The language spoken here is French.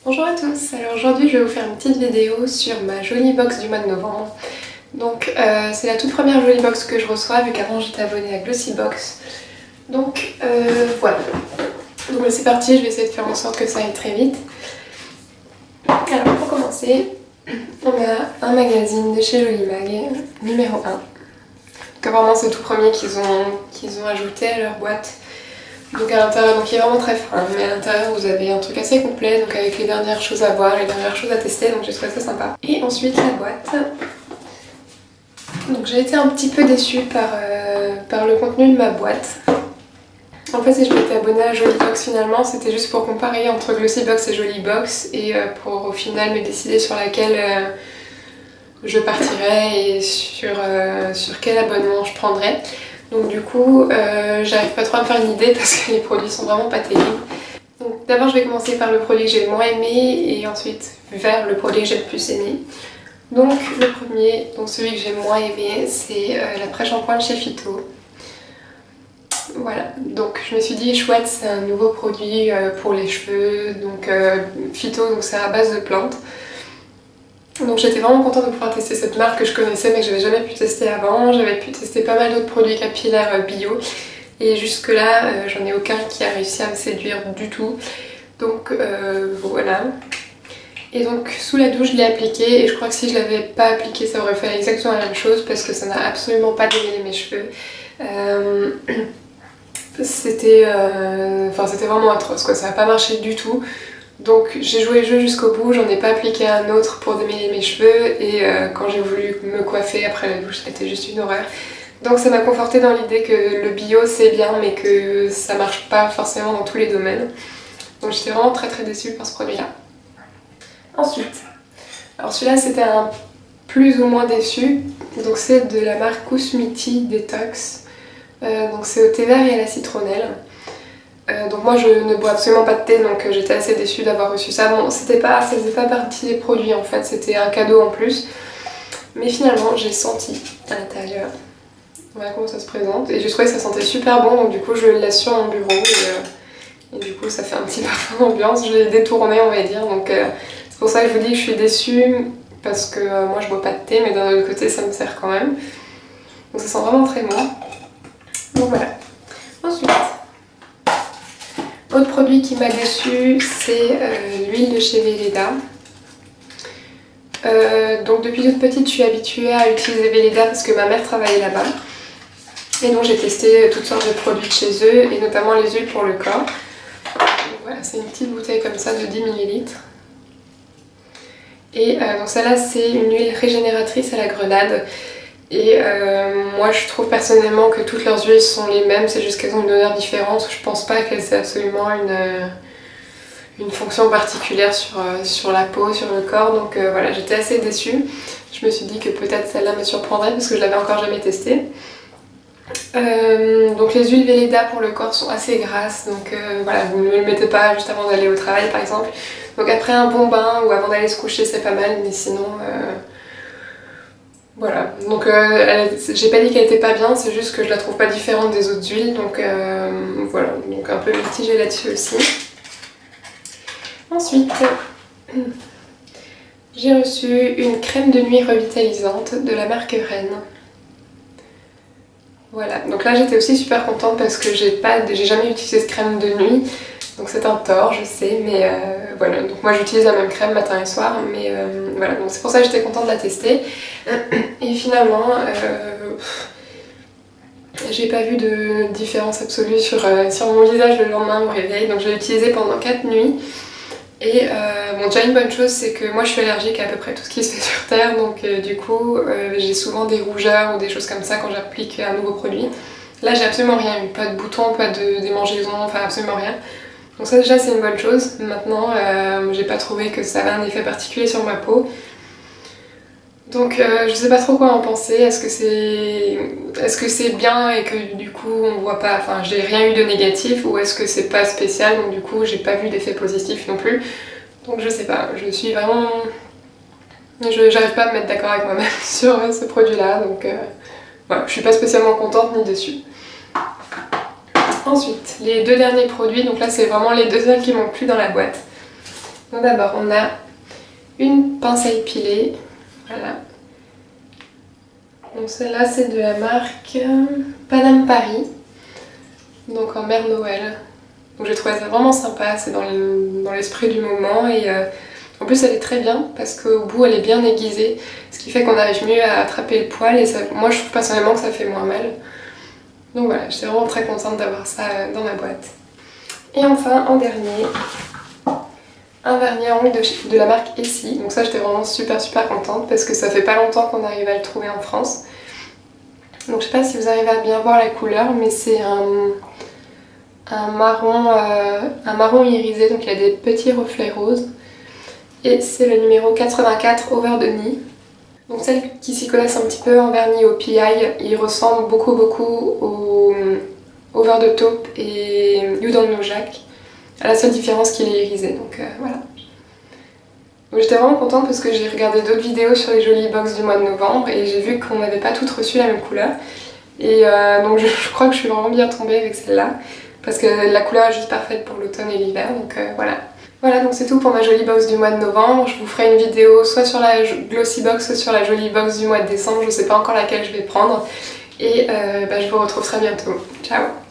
Bonjour à tous, alors aujourd'hui je vais vous faire une petite vidéo sur ma jolie box du mois de novembre. Donc c'est la toute première jolie box que je reçois vu qu'avant j'étais abonnée à Glossybox. Donc voilà. Donc c'est parti, je vais essayer de faire en sorte que ça aille très vite. Alors pour commencer, on a un magazine de chez Jolimag, numéro 1. Donc apparemment c'est le tout premier qu'ils ont ajouté à leur boîte. Donc à l'intérieur, donc il est vraiment très fin, mais à l'intérieur vous avez un truc assez complet, donc avec les dernières choses à voir, les dernières choses à tester, donc j'ai trouvé ça sympa. Et ensuite la boîte. Donc j'ai été un petit peu déçue par le contenu de ma boîte. En fait si je m'étais abonnée à Jolybox finalement, c'était juste pour comparer entre Glossybox et Jolybox et pour au final me décider sur laquelle je partirais et sur quel abonnement je prendrais. Donc du coup, j'arrive pas trop à me faire une idée parce que les produits sont vraiment pas terribles. Donc d'abord je vais commencer par le produit que j'ai le moins aimé et ensuite vers le produit que j'ai le plus aimé. Donc le premier, donc celui que j'ai le moins aimé, c'est la pré-shampoing de chez Phyto. Voilà, donc je me suis dit chouette, c'est un nouveau produit pour les cheveux. Donc Phyto, donc c'est à base de plantes. Donc j'étais vraiment contente de pouvoir tester cette marque que je connaissais mais que j'avais jamais pu tester avant. J'avais pu tester pas mal d'autres produits capillaires bio et jusque là j'en ai aucun qui a réussi à me séduire du tout. Donc voilà. Et donc sous la douche je l'ai appliqué et je crois que si je l'avais pas appliqué ça aurait fait exactement la même chose parce que ça n'a absolument pas démêlé mes cheveux. C'était vraiment atroce quoi, ça n'a pas marché du tout. Donc j'ai joué le jeu jusqu'au bout, j'en ai pas appliqué un autre pour démêler mes cheveux et quand j'ai voulu me coiffer après la douche c'était juste une horreur. Donc ça m'a conforté dans l'idée que le bio c'est bien mais que ça marche pas forcément dans tous les domaines. Donc j'étais vraiment très déçue par ce produit là. Ensuite, alors celui-là c'était un plus ou moins déçu, donc c'est de la marque Kusmiti Detox. Donc c'est au thé vert et à la citronnelle. Donc moi je ne bois absolument pas de thé donc j'étais assez déçue d'avoir reçu ça. Bon ça faisait pas partie des produits en fait, c'était un cadeau en plus. Mais finalement j'ai senti à l'intérieur. Voilà comment ça se présente. Et j'ai trouvé que ça sentait super bon donc du coup je le laisse sur mon bureau et du coup ça fait un petit parfum d'ambiance. Je l'ai détourné on va dire donc c'est pour ça que je vous dis que je suis déçue parce que moi je bois pas de thé mais d'un autre côté ça me sert quand même. Donc ça sent vraiment très bon. Donc voilà. Ensuite. Autre produit qui m'a déçu, c'est l'huile de chez Velleda. Donc depuis toute petite, je suis habituée à utiliser Velleda parce que ma mère travaillait là-bas. Et donc j'ai testé toutes sortes de produits de chez eux, et notamment les huiles pour le corps. Donc voilà, c'est une petite bouteille comme ça de 10 ml. Et donc celle-là, c'est une huile régénératrice à la grenade. Et moi je trouve personnellement que toutes leurs huiles sont les mêmes, c'est juste qu'elles ont une odeur différente. Je pense pas qu'elles aient absolument une fonction particulière sur la peau, sur le corps. Donc voilà, j'étais assez déçue. Je me suis dit que peut-être celle-là me surprendrait parce que je l'avais encore jamais testée. Donc les huiles Velleda pour le corps sont assez grasses, donc voilà, vous ne le mettez pas juste avant d'aller au travail par exemple. Donc après un bon bain ou avant d'aller se coucher c'est pas mal, mais sinon... Voilà, donc j'ai pas dit qu'elle était pas bien, c'est juste que je la trouve pas différente des autres huiles, donc voilà, donc un peu mitigée là-dessus aussi. Ensuite, j'ai reçu une crème de nuit revitalisante de la marque Rennes. Voilà, donc là j'étais aussi super contente parce que j'ai jamais utilisé cette crème de nuit, donc c'est un tort, je sais, mais voilà, donc moi j'utilise la même crème matin et soir, mais voilà, donc c'est pour ça que j'étais contente de la tester. Et finalement, j'ai pas vu de différence absolue sur mon visage le lendemain au réveil, donc je l'ai utilisé pendant 4 nuits. Et bon, déjà une bonne chose, c'est que moi je suis allergique à peu près tout ce qui se fait sur Terre, donc du coup j'ai souvent des rougeurs ou des choses comme ça quand j'applique un nouveau produit. Là j'ai absolument rien eu, pas de boutons, pas de démangeaisons, enfin absolument rien. Donc ça déjà c'est une bonne chose. Maintenant j'ai pas trouvé que ça avait un effet particulier sur ma peau. Donc je sais pas trop quoi en penser, est-ce que c'est bien et que du coup on voit pas, enfin j'ai rien eu de négatif, ou est-ce que c'est pas spécial donc du coup j'ai pas vu d'effet positif non plus. Donc je sais pas, je suis vraiment... J'arrive pas à me mettre d'accord avec moi-même sur ce produit là, donc voilà, je suis pas spécialement contente ni déçue. Ensuite, les deux derniers produits, donc là c'est vraiment les deux seuls qui m'ont plu dans la boîte. Donc d'abord on a une pince à épiler, voilà. Donc celle-là c'est de la marque Paname Paris, donc en mer Noël. Donc j'ai trouvé ça vraiment sympa, c'est dans l'esprit du moment et en plus elle est très bien parce qu'au bout elle est bien aiguisée, ce qui fait qu'on arrive mieux à attraper le poil et ça, moi je trouve personnellement que ça fait moins mal. Donc voilà, j'étais vraiment très contente d'avoir ça dans ma boîte. Et enfin en dernier, un vernis à ongles de la marque Essie. Donc ça j'étais vraiment super contente parce que ça fait pas longtemps qu'on arrive à le trouver en France. Donc je sais pas si vous arrivez à bien voir la couleur, mais c'est un marron irisé, donc il y a des petits reflets roses. Et c'est le numéro 84 Over the Knee. Donc celles qui s'y connaissent un petit peu en vernis au PI, il ressemble beaucoup au Over the Taupe et You Don't Know Jack. À la seule différence qu'il est irisé, donc voilà. Donc j'étais vraiment contente parce que j'ai regardé d'autres vidéos sur les Jolie Box du mois de novembre et j'ai vu qu'on n'avait pas toutes reçu la même couleur. Et donc je crois que je suis vraiment bien tombée avec celle-là parce que la couleur est juste parfaite pour l'automne et l'hiver, donc voilà. Voilà, donc c'est tout pour ma Jolie Box du mois de novembre. Je vous ferai une vidéo soit sur la Glossy Box, soit sur la Jolie Box du mois de décembre. Je sais pas encore laquelle je vais prendre. Et je vous retrouve très bientôt. Ciao!